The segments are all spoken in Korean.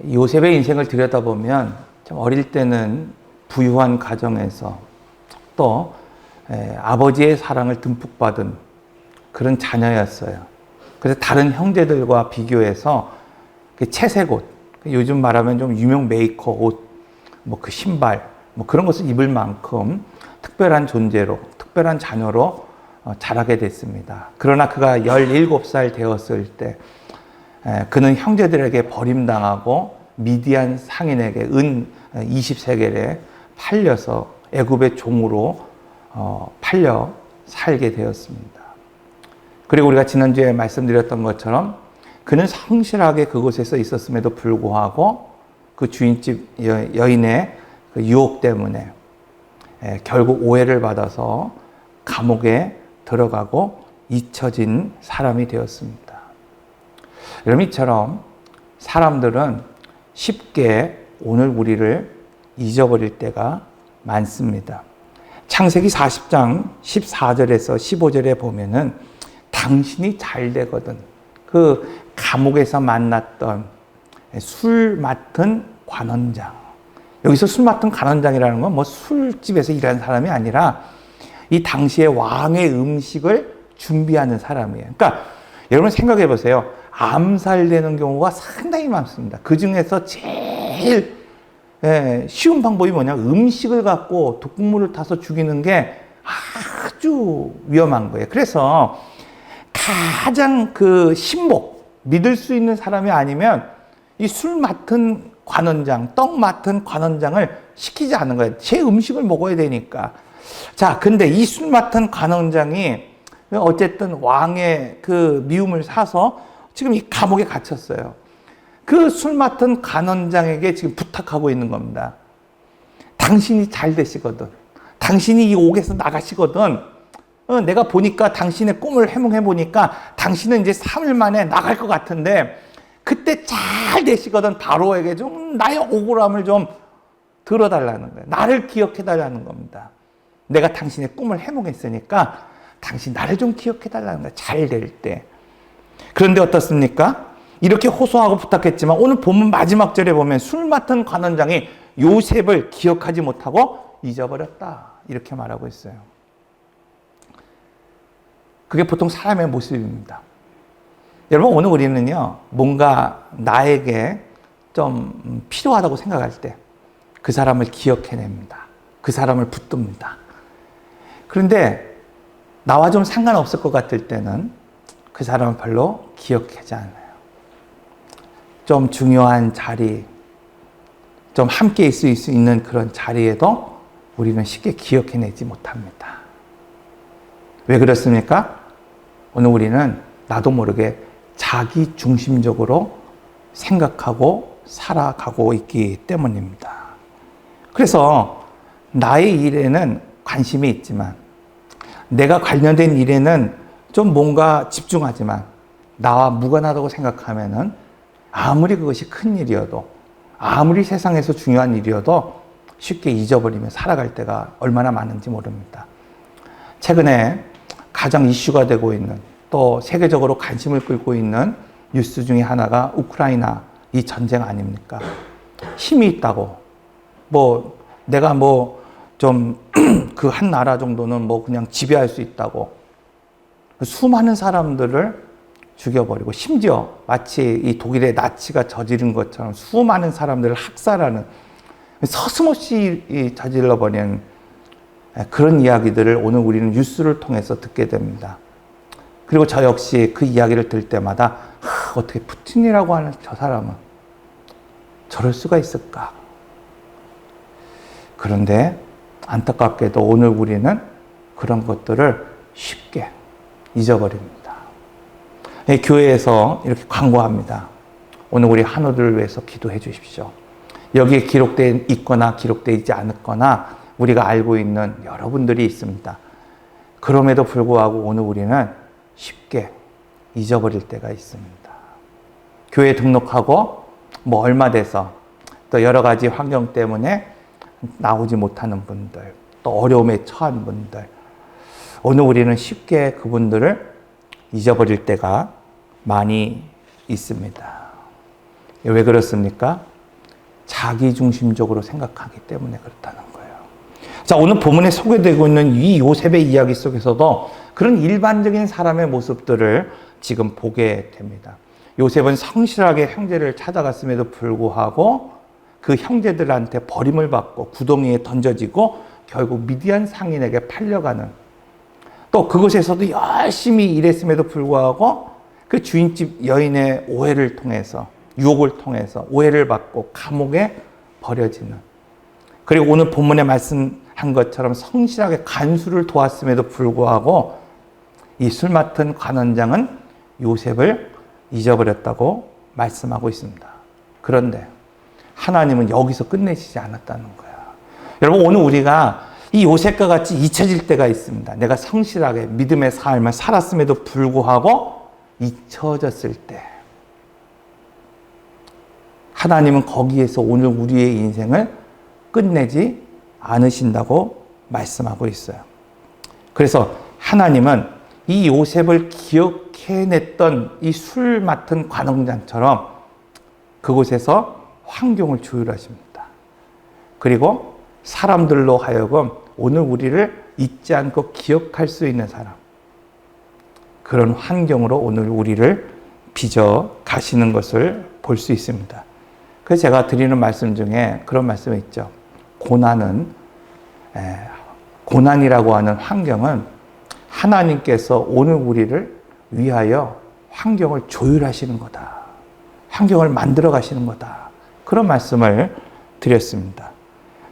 요셉의 인생을 들여다보면 참 어릴 때는 부유한 가정에서 또 아버지의 사랑을 듬뿍 받은 그런 자녀였어요. 그래서 다른 형제들과 비교해서 채색 옷, 요즘 말하면 좀 유명 메이커 옷, 뭐 그 신발, 뭐 그런 것을 입을 만큼 특별한 존재로, 특별한 자녀로 자라게 됐습니다. 그러나 그가 17살 되었을 때 그는 형제들에게 버림당하고 미디안 상인에게 은 20세겔에 팔려서 애굽의 종으로 팔려 살게 되었습니다. 그리고 우리가 지난주에 말씀드렸던 것처럼 그는 성실하게 그곳에서 있었음에도 불구하고 그 주인집 여인의 그 유혹 때문에 결국 오해를 받아서 감옥에 들어가고 잊혀진 사람이 되었습니다. 여러분, 이처럼 사람들은 쉽게 오늘 우리를 잊어버릴 때가 많습니다. 창세기 40장 14절에서 15절에 보면은 당신이 잘 되거든. 그 감옥에서 만났던 술 맡은 관원장. 여기서 술 맡은 관원장이라는 건 뭐 술집에서 일하는 사람이 아니라 이 당시에 왕의 음식을 준비하는 사람이에요. 그러니까 여러분 생각해 보세요. 암살되는 경우가 상당히 많습니다. 그 중에서 제일 쉬운 방법이 뭐냐? 음식을 갖고 독국물을 타서 죽이는 게 아주 위험한 거예요. 그래서 가장 그 신복, 믿을 수 있는 사람이 아니면 이 술 맡은 관원장, 떡 맡은 관원장을 시키지 않는 거예요. 제 음식을 먹어야 되니까. 자, 근데 이 술 맡은 관원장이 어쨌든 왕의 그 미움을 사서 지금 이 감옥에 갇혔어요. 그 술 맡은 관원장에게 지금 부탁하고 있는 겁니다. 당신이 잘 되시거든. 당신이 이 옥에서 나가시거든. 내가 보니까 당신의 꿈을 해몽해 보니까 당신은 이제 3일 만에 나갈 것 같은데 그때 잘 되시거든. 바로에게 좀 나의 억울함을 좀 들어달라는 거예요. 나를 기억해 달라는 겁니다. 내가 당신의 꿈을 해몽했으니까 당신 나를 좀 기억해 달라는 거예요. 잘 될 때. 그런데 어떻습니까? 이렇게 호소하고 부탁했지만 오늘 본문 마지막 절에 보면 술 맡은 관원장이 요셉을 기억하지 못하고 잊어버렸다. 이렇게 말하고 있어요. 그게 보통 사람의 모습입니다. 여러분, 오늘 우리는요, 뭔가 나에게 좀 필요하다고 생각할 때 그 사람을 기억해냅니다. 그 사람을 붙듭니다. 그런데 나와 좀 상관없을 것 같을 때는 그 사람을 별로 기억하지 않아요. 좀 중요한 자리, 좀 함께 있을 수 있는 그런 자리에도 우리는 쉽게 기억해내지 못합니다. 왜 그렇습니까? 오늘 우리는 나도 모르게 자기 중심적으로 생각하고 살아가고 있기 때문입니다. 그래서 나의 일에는 관심이 있지만 내가 관련된 일에는 좀 뭔가 집중하지만 나와 무관하다고 생각하면은 아무리 그것이 큰 일이어도 아무리 세상에서 중요한 일이어도 쉽게 잊어버리며 살아갈 때가 얼마나 많은지 모릅니다. 최근에 가장 이슈가 되고 있는 또 세계적으로 관심을 끌고 있는 뉴스 중에 하나가 우크라이나 이 전쟁 아닙니까? 힘이 있다고 뭐 내가 뭐 좀 그 한 나라 정도는 뭐 그냥 지배할 수 있다고 수많은 사람들을 죽여버리고 심지어 마치 이 독일의 나치가 저지른 것처럼 수많은 사람들을 학살하는 서슴없이 저질러버리는 그런 이야기들을 오늘 우리는 뉴스를 통해서 듣게 됩니다. 그리고 저 역시 그 이야기를 들을 때마다 어떻게 푸틴이라고 하는 저 사람은 저럴 수가 있을까? 그런데 안타깝게도 오늘 우리는 그런 것들을 쉽게 잊어버립니다. 교회에서 이렇게 광고합니다. 오늘 우리 한우들을 위해서 기도해 주십시오. 여기에 기록되어 있거나 기록되어 있지 않거나 우리가 알고 있는 여러분들이 있습니다. 그럼에도 불구하고 오늘 우리는 쉽게 잊어버릴 때가 있습니다. 교회에 등록하고 뭐 얼마 돼서 또 여러 가지 환경 때문에 나오지 못하는 분들, 또 어려움에 처한 분들, 오늘 우리는 쉽게 그분들을 잊어버릴 때가 많이 있습니다. 왜 그렇습니까? 자기중심적으로 생각하기 때문에 그렇다는 거예요. 자, 오늘 본문에 소개되고 있는 이 요셉의 이야기 속에서도 그런 일반적인 사람의 모습들을 지금 보게 됩니다. 요셉은 성실하게 형제를 찾아갔음에도 불구하고 그 형제들한테 버림을 받고 구덩이에 던져지고 결국 미디안 상인에게 팔려가는, 또 그곳에서도 열심히 일했음에도 불구하고 그 주인집 여인의 오해를 통해서, 유혹을 통해서 오해를 받고 감옥에 버려지는, 그리고 오늘 본문에 말씀한 것처럼 성실하게 간수를 도왔음에도 불구하고 이 술 맡은 관원장은 요셉을 잊어버렸다고 말씀하고 있습니다. 그런데 하나님은 여기서 끝내시지 않았다는 거야. 여러분, 오늘 우리가 이 요셉과 같이 잊혀질 때가 있습니다. 내가 성실하게 믿음의 삶을 살았음에도 불구하고 잊혀졌을 때 하나님은 거기에서 오늘 우리의 인생을 끝내지 않으신다고 말씀하고 있어요. 그래서 하나님은 이 요셉을 기억해냈던 이 술 맡은 관원장처럼 그곳에서 환경을 조율하십니다. 그리고 사람들로 하여금 오늘 우리를 잊지 않고 기억할 수 있는 사람, 그런 환경으로 오늘 우리를 빚어 가시는 것을 볼 수 있습니다. 그래서 제가 드리는 말씀 중에 그런 말씀이 있죠. 고난이라고 하는 환경은 하나님께서 오늘 우리를 위하여 환경을 조율하시는 거다. 환경을 만들어 가시는 거다. 그런 말씀을 드렸습니다.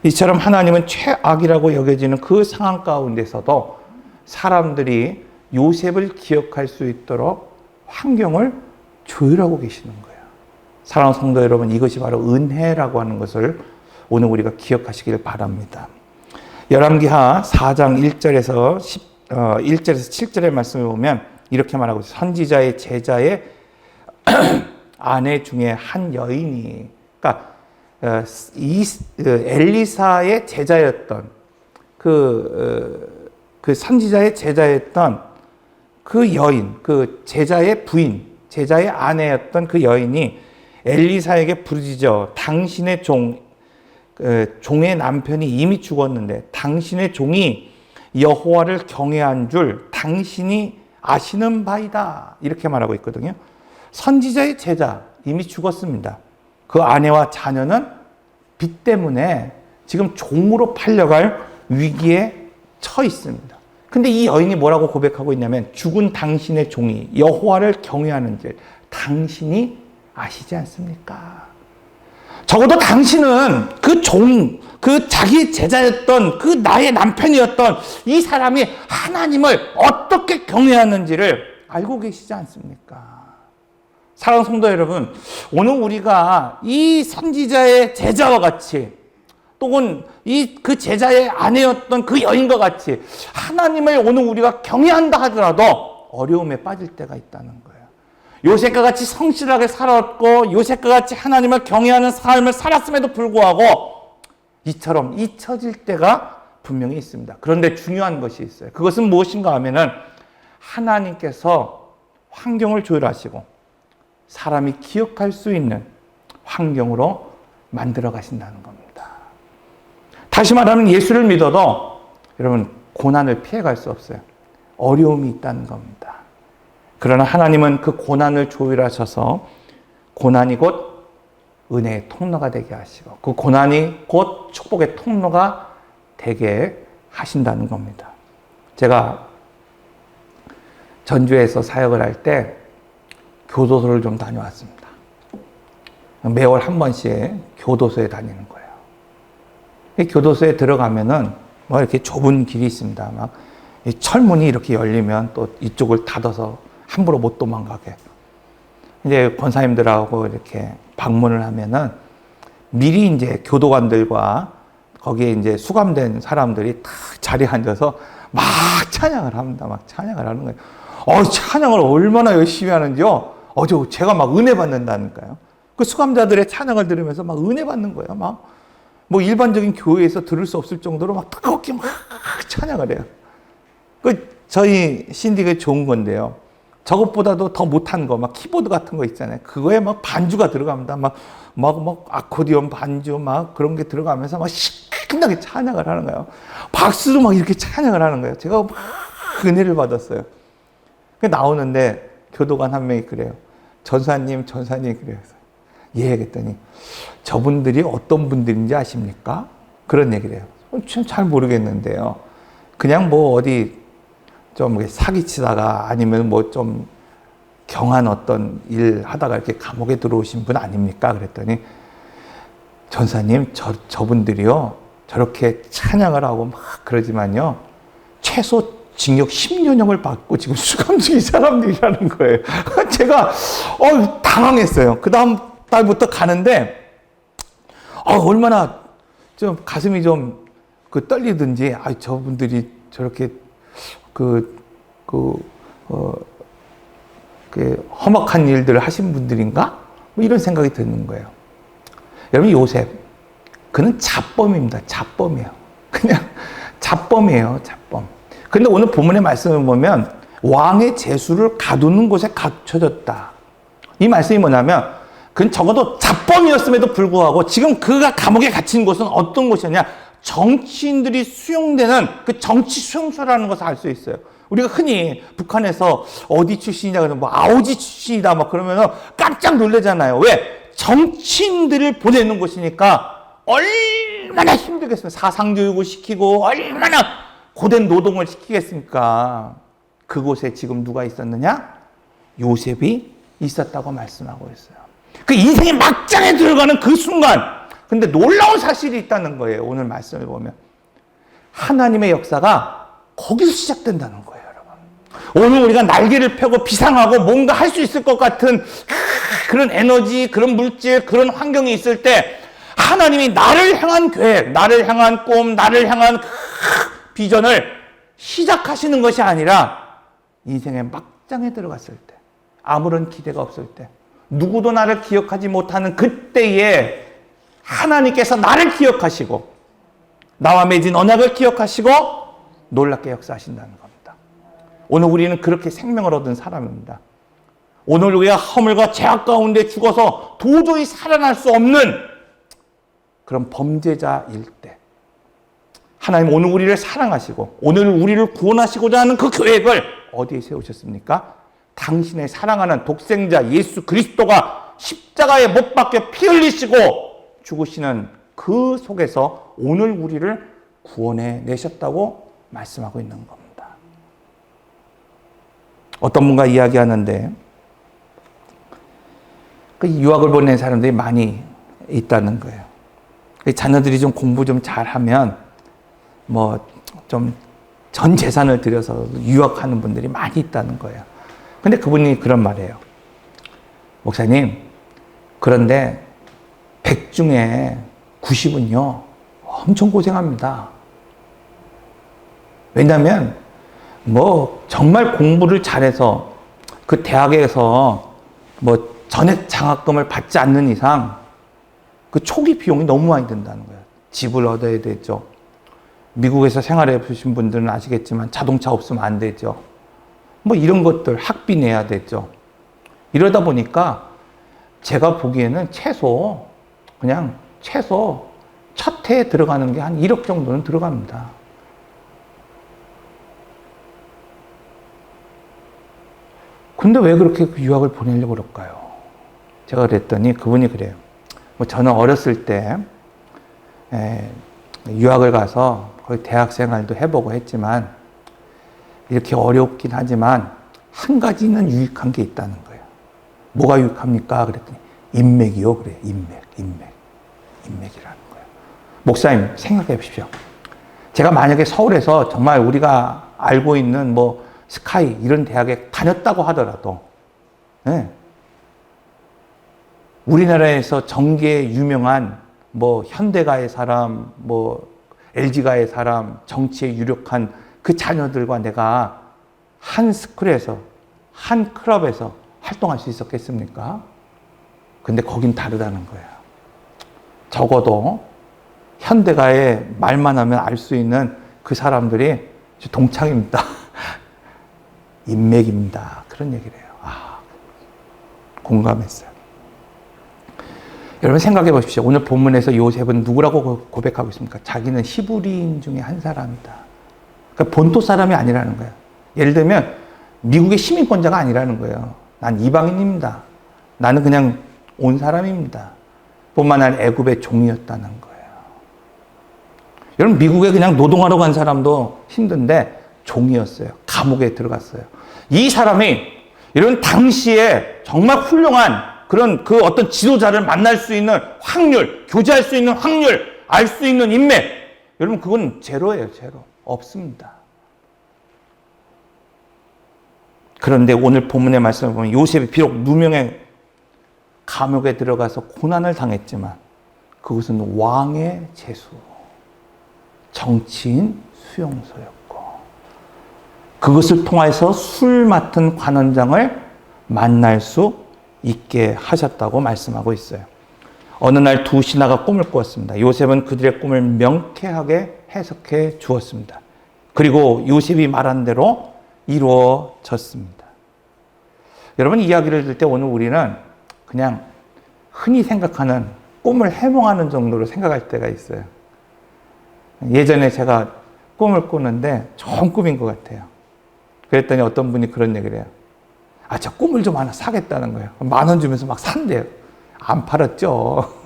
이처럼 하나님은 최악이라고 여겨지는 그 상황 가운데서도 사람들이 요셉을 기억할 수 있도록 환경을 조율하고 계시는 거예요. 사랑하는 성도 여러분, 이것이 바로 은혜라고 하는 것을 오늘 우리가 기억하시길 바랍니다. 열왕기하 4장 1절에서 7절의 말씀을 보면 이렇게 말하고 있어요. 선지자의 제자의 아내 중에 한 여인이, 그러니까 엘리사의 제자였던 그 선지자의 제자였던 그 여인, 그 제자의 부인, 제자의 아내였던 그 여인이 엘리사에게 부르짖어 당신의 종의 남편이 이미 죽었는데 당신의 종이 여호와를 경외한 줄 당신이 아시는 바이다. 이렇게 말하고 있거든요. 선지자의 제자, 이미 죽었습니다. 그 아내와 자녀는 빚 때문에 지금 종으로 팔려갈 위기에 처해 있습니다. 근데 이 여인이 뭐라고 고백하고 있냐면 죽은 당신의 종이 여호와를 경외하는 줄 당신이 아시지 않습니까? 적어도 당신은 그 자기 제자였던 그 나의 남편이었던 이 사람이 하나님을 어떻게 경외하는지를 알고 계시지 않습니까? 사랑하는 성도 여러분, 오늘 우리가 이 선지자의 제자와 같이 또는 그 제자의 아내였던 그 여인과 같이 하나님을 오늘 우리가 경외한다 하더라도 어려움에 빠질 때가 있다는 거예요. 요셉과 같이 성실하게 살았고 요셉과 같이 하나님을 경외하는 삶을 살았음에도 불구하고 이처럼 잊혀질 때가 분명히 있습니다. 그런데 중요한 것이 있어요. 그것은 무엇인가 하면은 하나님께서 환경을 조율하시고 사람이 기억할 수 있는 환경으로 만들어 가신다는 겁니다. 다시 말하면 예수를 믿어도 여러분 고난을 피해갈 수 없어요. 어려움이 있다는 겁니다. 그러나 하나님은 그 고난을 조율하셔서 고난이 곧 은혜의 통로가 되게 하시고 그 고난이 곧 축복의 통로가 되게 하신다는 겁니다. 제가 전주에서 사역을 할 때 교도소를 좀 다녀왔습니다. 매월 한 번씩 교도소에 다니는 거예요. 이 교도소에 들어가면은 뭐 이렇게 좁은 길이 있습니다. 막 이 철문이 이렇게 열리면 또 이쪽을 닫아서 함부로 못 도망가게. 이제 권사님들하고 이렇게 방문을 하면은 미리 이제 교도관들과 거기에 이제 수감된 사람들이 다 자리에 앉아서 막 찬양을 합니다. 막 찬양을 하는 거예요. 찬양을 얼마나 열심히 하는지요. 제가 막 은혜 받는다니까요. 그 수감자들의 찬양을 들으면서 막 은혜 받는 거예요. 막 뭐 일반적인 교회에서 들을 수 없을 정도로 막 뜨겁게 막 찬양을 해요. 저희 신디가 좋은 건데요. 저것보다도 더 못한 거, 막 키보드 같은 거 있잖아요. 그거에 막 반주가 들어갑니다. 막 아코디언 반주 막 그런 게 들어가면서 막 신나게 찬양을 하는 거예요. 박수로 막 이렇게 찬양을 하는 거예요. 제가 막 은혜를 받았어요. 나오는데 교도관 한 명이 그래요. 전사님 그래요. 예, 그랬더니 저분들이 어떤 분들인지 아십니까? 그런 얘기를 해요. 잘 모르겠는데요. 그냥 뭐 어디 좀 사기치다가 아니면 뭐 좀 경한 어떤 일 하다가 이렇게 감옥에 들어오신 분 아닙니까? 그랬더니 전사님 저분들이요 저렇게 찬양을 하고 막 그러지만요 최소 징역 10년형을 받고 지금 수감 중인 사람들이라는 거예요. 제가 당황했어요. 그 다음 달부터 가는데 얼마나 좀 가슴이 좀 떨리든지 저분들이 저렇게 험악한 일들을 하신 분들인가? 뭐 이런 생각이 드는 거예요. 여러분 요셉 그는 자범입니다. 자범이에요. 그냥 자범이에요. 자범. 근데 오늘 본문의 말씀을 보면 왕의 제수를 가두는 곳에 갖춰졌다. 이 말씀이 뭐냐면 그는 적어도 자범이었음에도 불구하고 지금 그가 감옥에 갇힌 곳은 어떤 곳이었냐? 정치인들이 수용되는 그 정치 수용소라는 것을 알 수 있어요. 우리가 흔히 북한에서 어디 출신이냐 그러면 뭐 아오지 출신이다 막 그러면 깜짝 놀라잖아요. 왜? 정치인들을 보내는 곳이니까 얼마나 힘들겠어요. 사상교육을 시키고 얼마나 고된 노동을 시키겠습니까? 그곳에 지금 누가 있었느냐? 요셉이 있었다고 말씀하고 있어요. 그 인생의 막장에 들어가는 그 순간 근데 놀라운 사실이 있다는 거예요. 오늘 말씀을 보면 하나님의 역사가 거기서 시작된다는 거예요. 여러분. 오늘 우리가 날개를 펴고 비상하고 뭔가 할 수 있을 것 같은 그런 에너지, 그런 물질, 그런 환경이 있을 때 하나님이 나를 향한 계획, 나를 향한 꿈, 나를 향한 비전을 시작하시는 것이 아니라 인생의 막장에 들어갔을 때 아무런 기대가 없을 때 누구도 나를 기억하지 못하는 그때에 하나님께서 나를 기억하시고 나와 맺은 언약을 기억하시고 놀랍게 역사하신다는 겁니다. 오늘 우리는 그렇게 생명을 얻은 사람입니다. 오늘 우리가 허물과 죄악 가운데 죽어서 도저히 살아날 수 없는 그런 범죄자일 때 하나님 오늘 우리를 사랑하시고 오늘 우리를 구원하시고자 하는 그 계획을 어디에 세우셨습니까? 당신의 사랑하는 독생자 예수 그리스도가 십자가에 못 박혀 피 흘리시고 죽으시는 그 속에서 오늘 우리를 구원해 내셨다고 말씀하고 있는 겁니다. 어떤 분과 이야기하는데 그 유학을 보낸 사람들이 많이 있다는 거예요. 자녀들이 좀 공부 좀 잘하면 뭐 좀 전 재산을 들여서 유학하는 분들이 많이 있다는 거예요. 근데 그분이 그런 말이에요. 목사님, 그런데 100 중에 90은요, 엄청 고생합니다. 왜냐하면, 뭐, 정말 공부를 잘해서 그 대학에서 뭐 전액 장학금을 받지 않는 이상 그 초기 비용이 너무 많이 든다는 거예요. 집을 얻어야 되죠. 미국에서 생활해 보신 분들은 아시겠지만 자동차 없으면 안 되죠. 뭐 이런 것들 학비 내야 되죠. 이러다 보니까 제가 보기에는 최소 첫 해에 들어가는 게 한 1억 정도는 들어갑니다. 근데 왜 그렇게 유학을 보내려고 그럴까요? 제가 그랬더니 그분이 그래요. 뭐 저는 어렸을 때 유학을 가서 거의 대학 생활도 해보고 했지만 이렇게 어렵긴 하지만 한 가지는 유익한 게 있다는 거예요. 뭐가 유익합니까? 그랬더니 인맥이요. 그래요. 인맥이라는 거예요. 목사님 생각해 보십시오. 제가 만약에 서울에서 정말 우리가 알고 있는 뭐 스카이 이런 대학에 다녔다고 하더라도 우리나라에서 전계에 유명한 뭐 현대가의 사람, 뭐 LG가의 사람, 정치에 유력한 그 자녀들과 내가 한 스쿨에서, 한 클럽에서 활동할 수 있었겠습니까? 근데 거긴 다르다는 거예요. 적어도 현대가의 말만 하면 알 수 있는 그 사람들이 동창입니다. 인맥입니다. 그런 얘기를 해요. 공감했어요. 여러분 생각해 보십시오. 오늘 본문에서 요셉은 누구라고 고백하고 있습니까? 자기는 히브리인 중에 한 사람이다. 그러니까 본토 사람이 아니라는 거예요. 예를 들면 미국의 시민권자가 아니라는 거예요. 난 이방인입니다. 나는 그냥 온 사람입니다. 뿐만 아니라 애굽의 종이었다는 거예요. 여러분 미국에 그냥 노동하러 간 사람도 힘든데 종이었어요. 감옥에 들어갔어요. 이 사람이 이런 당시에 정말 훌륭한 그런 그 어떤 지도자를 만날 수 있는 확률, 교제할 수 있는 확률, 알 수 있는 인맥, 여러분 그건 제로예요. 제로. 없습니다. 그런데 오늘 본문의 말씀을 보면 요셉이 비록 누명의 감옥에 들어가서 고난을 당했지만 그것은 왕의 제수, 정치인 수용소였고 그것을 통해서 술 맡은 관원장을 만날 수 있게 하셨다고 말씀하고 있어요. 어느 날 두 신하가 꿈을 꾸었습니다. 요셉은 그들의 꿈을 명쾌하게 해석해 주었습니다. 그리고 요셉이 말한 대로 이루어졌습니다. 여러분 이야기를 들을 때 오늘 우리는 그냥 흔히 생각하는 꿈을 해몽하는 정도로 생각할 때가 있어요. 예전에 제가 꿈을 꾸는데 좋은 꿈인 것 같아요. 그랬더니 어떤 분이 그런 얘기를 해요. 저 꿈을 좀 하나 사겠다는 거예요. 10,000원 주면서 막 산대요. 안 팔았죠.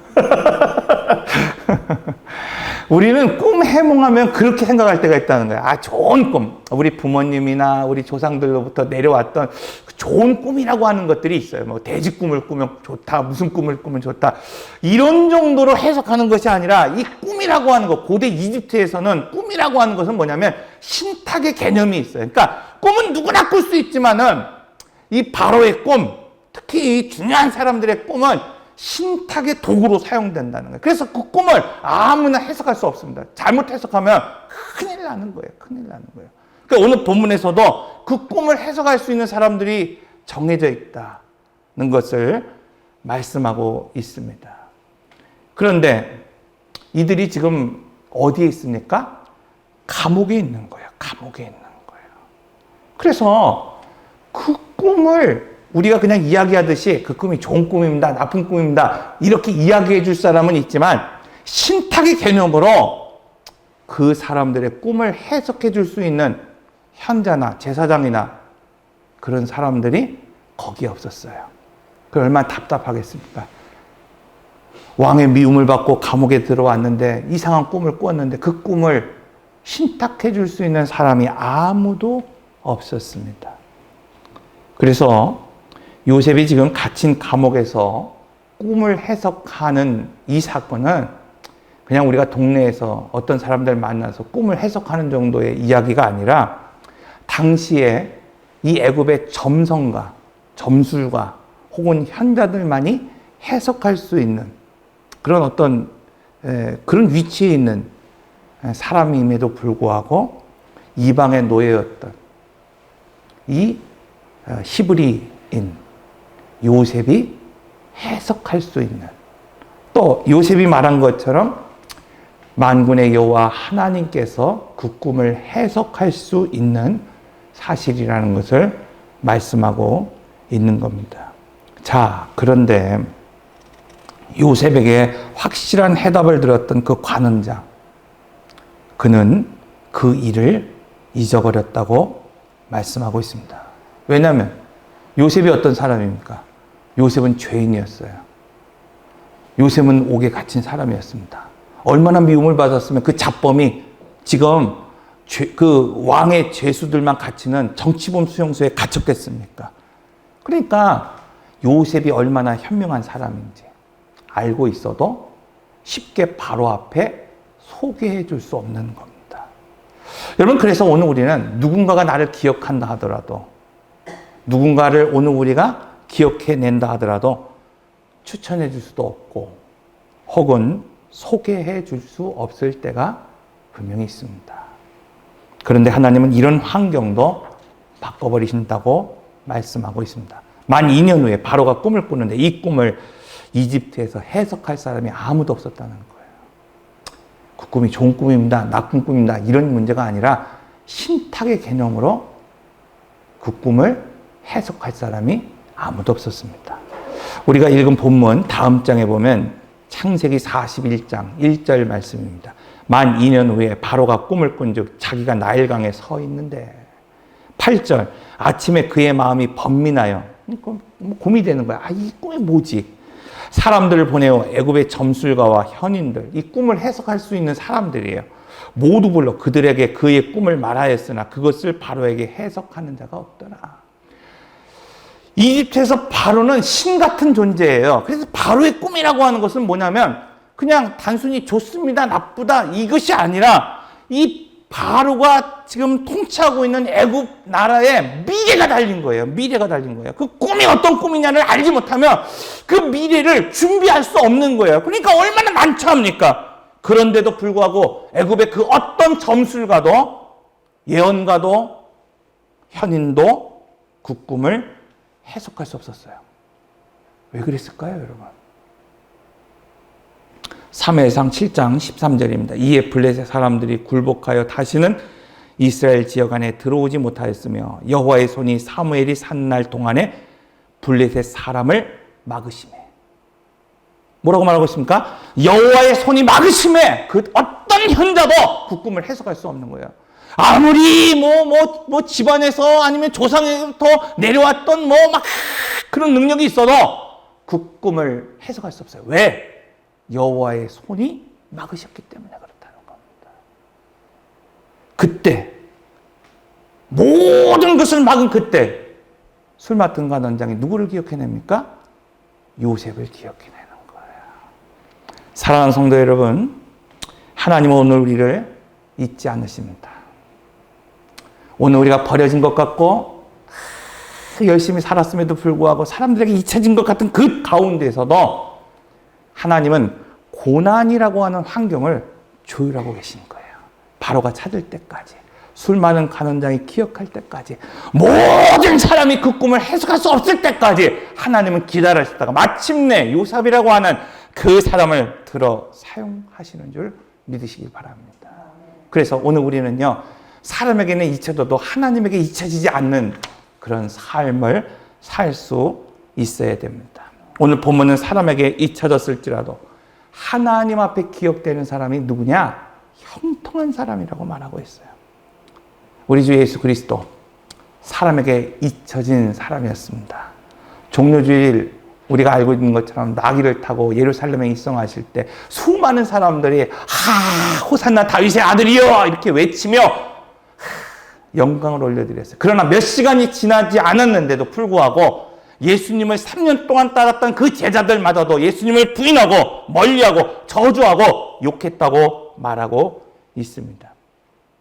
우리는 꿈 해몽하면 그렇게 생각할 때가 있다는 거예요. 좋은 꿈. 우리 부모님이나 우리 조상들로부터 내려왔던 좋은 꿈이라고 하는 것들이 있어요. 뭐 돼지 꿈을 꾸면 좋다. 무슨 꿈을 꾸면 좋다. 이런 정도로 해석하는 것이 아니라 이 꿈이라고 하는 것, 고대 이집트에서는 꿈이라고 하는 것은 뭐냐면 신탁의 개념이 있어요. 그러니까 꿈은 누구나 꿀 수 있지만은 이 바로의 꿈, 특히 이 중요한 사람들의 꿈은 신탁의 도구로 사용된다는 거예요. 그래서 그 꿈을 아무나 해석할 수 없습니다. 잘못 해석하면 큰일 나는 거예요. 큰일 나는 거예요. 그러니까 오늘 본문에서도 그 꿈을 해석할 수 있는 사람들이 정해져 있다는 것을 말씀하고 있습니다. 그런데 이들이 지금 어디에 있습니까? 감옥에 있는 거예요. 감옥에 있는 거예요. 그래서 그 꿈을 우리가 그냥 이야기하듯이 그 꿈이 좋은 꿈입니다. 나쁜 꿈입니다. 이렇게 이야기해 줄 사람은 있지만 신탁의 개념으로 그 사람들의 꿈을 해석해 줄 수 있는 현자나 제사장이나 그런 사람들이 거기에 없었어요. 그 얼마나 답답하겠습니까? 왕의 미움을 받고 감옥에 들어왔는데 이상한 꿈을 꾸었는데 그 꿈을 신탁해 줄 수 있는 사람이 아무도 없었습니다. 그래서 요셉이 지금 갇힌 감옥에서 꿈을 해석하는 이 사건은 그냥 우리가 동네에서 어떤 사람들 만나서 꿈을 해석하는 정도의 이야기가 아니라 당시에 이 애굽의 점성가, 점술가 혹은 현자들만이 해석할 수 있는 그런 어떤 그런 위치에 있는 사람임에도 불구하고 이방의 노예였던 이 히브리인 요셉이 해석할 수 있는, 또 요셉이 말한 것처럼 만군의 여호와 하나님께서 그 꿈을 해석할 수 있는 사실이라는 것을 말씀하고 있는 겁니다. 자, 그런데 요셉에게 확실한 해답을 들었던 그 관원장, 그는 그 일을 잊어버렸다고 말씀하고 있습니다. 왜냐하면 요셉이 어떤 사람입니까? 요셉은 죄인이었어요. 요셉은 옥에 갇힌 사람이었습니다. 얼마나 미움을 받았으면 그 잡범이 지금 그 왕의 죄수들만 갇히는 정치범 수용소에 갇혔겠습니까? 그러니까 요셉이 얼마나 현명한 사람인지 알고 있어도 쉽게 바로 앞에 소개해 줄 수 없는 겁니다. 여러분, 그래서 오늘 우리는 누군가가 나를 기억한다 하더라도, 누군가를 오늘 우리가 기억해낸다 하더라도 추천해 줄 수도 없고 혹은 소개해 줄 수 없을 때가 분명히 있습니다. 그런데 하나님은 이런 환경도 바꿔버리신다고 말씀하고 있습니다. 만 2년 후에 바로가 꿈을 꾸는데 이 꿈을 이집트에서 해석할 사람이 아무도 없었다는 거예요. 그 꿈이 좋은 꿈입니다. 나쁜 꿈입니다. 이런 문제가 아니라 신탁의 개념으로 그 꿈을 해석할 사람이 아무도 없었습니다. 우리가 읽은 본문 다음 장에 보면 창세기 41장 1절 말씀입니다. 만 2년 후에 바로가 꿈을 꾼즉 자기가 나일강에 서 있는데 8절 아침에 그의 마음이 번민하여 고민이 되는 거야. 이 꿈이 뭐지? 사람들을 보내어 애굽의 점술가와 현인들, 이 꿈을 해석할 수 있는 사람들이에요. 모두 불러 그들에게 그의 꿈을 말하였으나 그것을 바로에게 해석하는 자가 없더라. 이집트에서 바로는 신 같은 존재예요. 그래서 바로의 꿈이라고 하는 것은 뭐냐면 그냥 단순히 좋습니다, 나쁘다 이것이 아니라 이 바로가 지금 통치하고 있는 애굽 나라에 미래가 달린 거예요. 미래가 달린 거예요. 그 꿈이 어떤 꿈이냐를 알지 못하면 그 미래를 준비할 수 없는 거예요. 그러니까 얼마나 난처합니까? 그런데도 불구하고 애굽의 그 어떤 점술가도 예언가도 현인도 그 꿈을 해석할 수 없었어요. 왜 그랬을까요, 여러분? 사무엘상 7장 13절입니다. 이에 블레셋 사람들이 굴복하여 다시는 이스라엘 지역 안에 들어오지 못하였으며 여호와의 손이 사무엘이 산 날 동안에 블레셋 사람을 막으시매. 뭐라고 말하고 있습니까? 여호와의 손이 막으시매. 그 어떤 현자도 그 꿈을 해석할 수 없는 거예요. 아무리 뭐 집안에서 아니면 조상에서부터 내려왔던 막 그런 능력이 있어도 그 꿈을 해석할 수 없어요. 왜? 여호와의 손이 막으셨기 때문에 그렇다는 겁니다. 그때 모든 것을 막은 그때 술 맡은 간원장이 누구를 기억해냅니까? 요셉을 기억해내는 거예요. 사랑하는 성도 여러분, 하나님은 오늘 우리를 잊지 않으십니다. 오늘 우리가 버려진 것 같고 열심히 살았음에도 불구하고 사람들에게 잊혀진 것 같은 그 가운데서도 하나님은 고난이라고 하는 환경을 조율하고 계시는 거예요. 바로가 찾을 때까지, 술 많은 간원장이 기억할 때까지, 모든 사람이 그 꿈을 해석할 수 없을 때까지 하나님은 기다리시다가 마침내 요셉이라고 하는 그 사람을 들어 사용하시는 줄 믿으시기 바랍니다. 그래서 오늘 우리는요, 사람에게는 잊혀져도 하나님에게 잊혀지지 않는 그런 삶을 살 수 있어야 됩니다. 오늘 본문은 사람에게 잊혀졌을지라도 하나님 앞에 기억되는 사람이 누구냐? 형통한 사람이라고 말하고 있어요. 우리 주 예수 그리스도 사람에게 잊혀진 사람이었습니다. 종료주일 우리가 알고 있는 것처럼 나귀를 타고 예루살렘에 입성하실 때 수많은 사람들이 호산나 다윗의 아들이여 이렇게 외치며 영광을 올려드렸어요. 그러나 몇 시간이 지나지 않았는데도 불구하고 예수님을 3년 동안 따랐던 그 제자들마저도 예수님을 부인하고 멀리하고 저주하고 욕했다고 말하고 있습니다.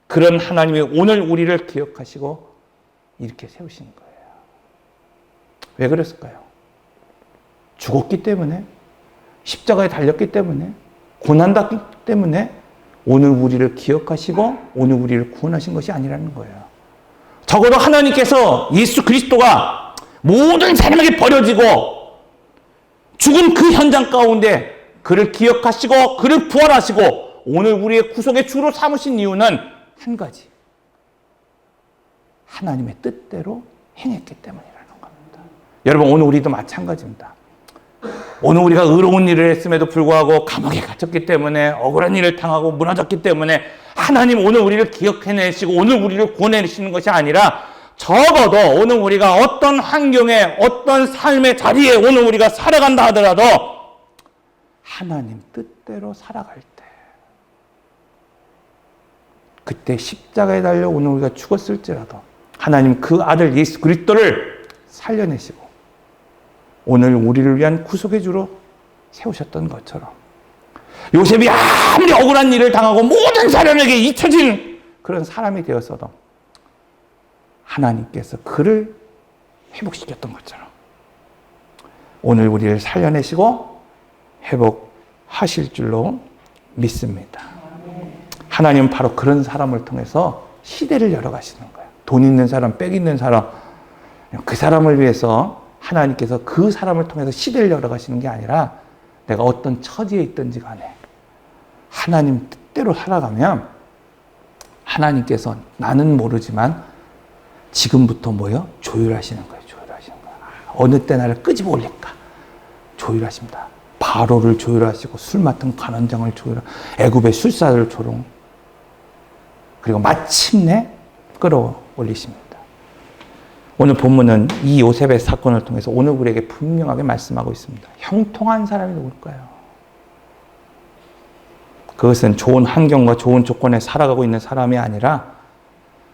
그런 하나님이 오늘 우리를 기억하시고 이렇게 세우신 거예요. 왜 그랬을까요? 죽었기 때문에, 십자가에 달렸기 때문에, 고난받기 때문에 오늘 우리를 기억하시고 오늘 우리를 구원하신 것이 아니라는 거예요. 적어도 하나님께서 예수 그리스도가 모든 사람에게 버려지고 죽은 그 현장 가운데 그를 기억하시고 그를 부활하시고 오늘 우리의 구속의 주로 삼으신 이유는 한 가지. 하나님의 뜻대로 행했기 때문이라는 겁니다. 여러분, 오늘 우리도 마찬가지입니다. 오늘 우리가 의로운 일을 했음에도 불구하고 감옥에 갇혔기 때문에 억울한 일을 당하고 무너졌기 때문에 하나님 오늘 우리를 기억해내시고 오늘 우리를 구원해내시는 것이 아니라 적어도 오늘 우리가 어떤 환경에 어떤 삶의 자리에 오늘 우리가 살아간다 하더라도 하나님 뜻대로 살아갈 때 그때 십자가에 달려 오늘 우리가 죽었을지라도 하나님 그 아들 예수 그리스도를 살려내시고 오늘 우리를 위한 구속의 주로 세우셨던 것처럼 요셉이 아무리 억울한 일을 당하고 모든 사람에게 잊혀진 그런 사람이 되었어도 하나님께서 그를 회복시켰던 것처럼 오늘 우리를 살려내시고 회복하실 줄로 믿습니다. 하나님은 바로 그런 사람을 통해서 시대를 열어가시는 거예요. 돈 있는 사람, 빽 있는 사람, 그 사람을 위해서 하나님께서 그 사람을 통해서 시대를 열어가시는 게 아니라 내가 어떤 처지에 있든지 간에 하나님 뜻대로 살아가면 하나님께서 나는 모르지만 지금부터 조율하시는 거예요. 조율. 어느 때 나를 끄집어 올릴까? 조율하십니다. 바로를 조율하시고 술 맡은 관원장을 조율하고 애굽의 술사를 조롱. 그리고 마침내 끌어올리십니다. 오늘 본문은 이 요셉의 사건을 통해서 오늘 우리에게 분명하게 말씀하고 있습니다. 형통한 사람이 누굴까요? 그것은 좋은 환경과 좋은 조건에 살아가고 있는 사람이 아니라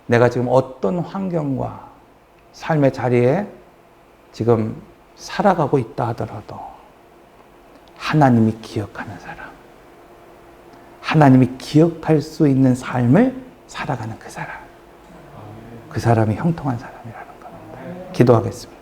내가 지금 어떤 환경과 삶의 자리에 지금 살아가고 있다 하더라도 하나님이 기억하는 사람, 하나님이 기억할 수 있는 삶을 살아가는 그 사람, 그 사람이 형통한 사람이라는 겁니다. 기도하겠습니다.